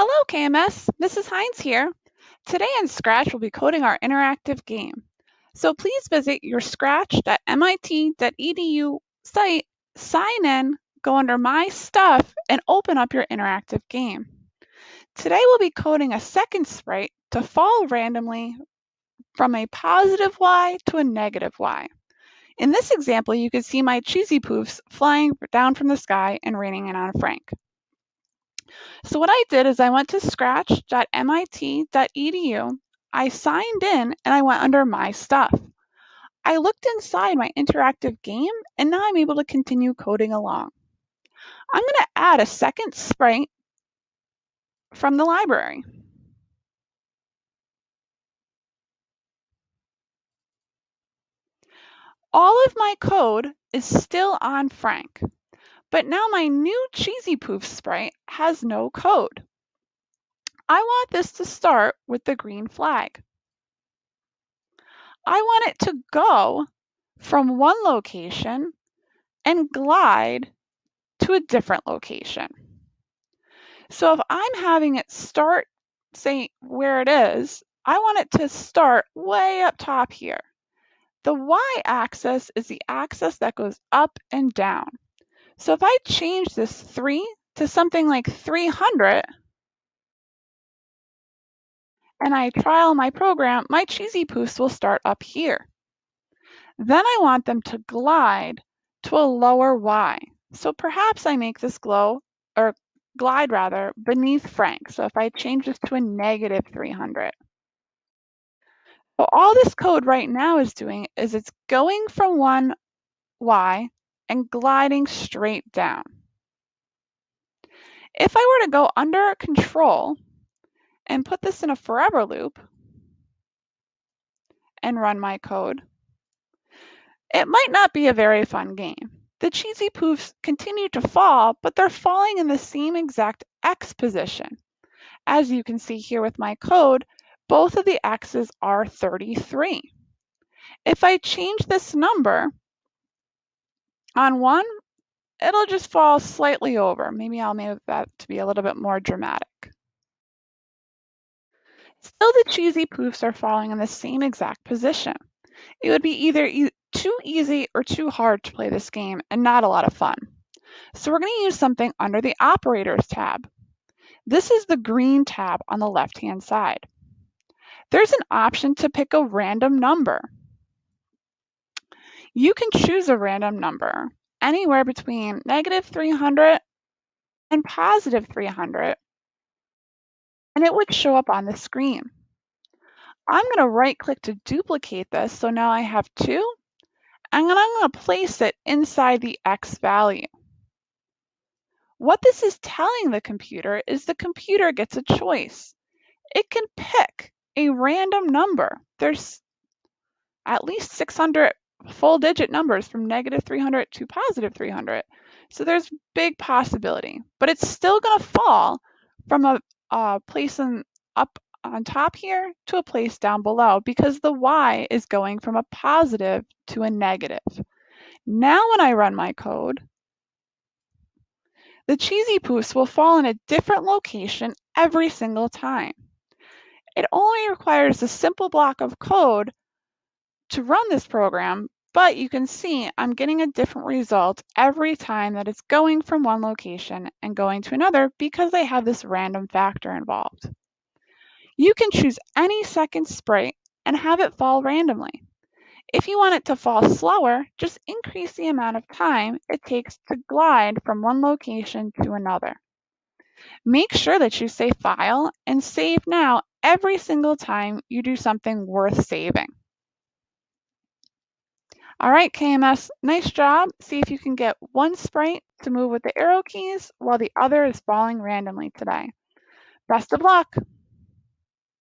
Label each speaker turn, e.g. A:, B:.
A: Hello, KMS. Mrs. Hines here. Today on Scratch, we'll be coding our interactive game. So please visit your scratch.mit.edu site, sign in, go under My Stuff, and open up your interactive game. Today, we'll be coding a second sprite to fall randomly from a positive Y to a negative Y. In this example, you can see my cheesy poofs flying down from the sky and raining in on Frank. So what I did is I went to scratch.mit.edu, I signed in, and I went under My Stuff. I looked inside my interactive game, and now I'm able to continue coding along. I'm going to add a second sprite from the library. All of my code is still on Frank, but now my new Cheesy Poof sprite has no code. I want this to start with the green flag. I want it to go from one location and glide to a different location. So if I'm having it start, say, where it is, I want it to start way up top here. The y-axis is the axis that goes up and down. So if I change this 3 to something like 300, and I trial my program, my cheesy poofs will start up here. Then I want them to glide to a lower y. So perhaps I make this glide beneath Frank. So if I change this to a negative 300. So all this code right now is doing is it's going from one y and gliding straight down. If I were to go under control and put this in a forever loop and run my code, it might not be a very fun game. The cheesy poofs continue to fall, but they're falling in the same exact X position. As you can see here with my code, both of the X's are 33. If I change this number on one, it'll just fall slightly over. Maybe I'll make that to be a little bit more dramatic. Still, the cheesy poofs are falling in the same exact position. It would be either too easy or too hard to play this game and not a lot of fun. So we're going to use something under the Operators tab. This is the green tab on the left-hand side. There's an option to pick a random number. You can choose a random number anywhere between negative 300 and positive 300, and it would show up on the screen. I'm going to right-click to duplicate this, so now I have 2, and then I'm going to place it inside the X value. What this is telling the computer is the computer gets a choice. It can pick a random number. There's at least 600 full digit numbers from negative 300 to positive 300. So there's big possibility, but it's still going to fall from a place up on top here to a place down below because the y is going from a positive to a negative. Now when I run my code, the cheesy poofs will fall in a different location every single time. It only requires a simple block of code to run this program, but you can see I'm getting a different result every time that it's going from one location and going to another because I have this random factor involved. You can choose any second sprite and have it fall randomly. If you want it to fall slower, just increase the amount of time it takes to glide from one location to another. Make sure that you say File and Save Now every single time you do something worth saving. All right, KMS, nice job. See if you can get one sprite to move with the arrow keys while the other is falling randomly today. Best of luck.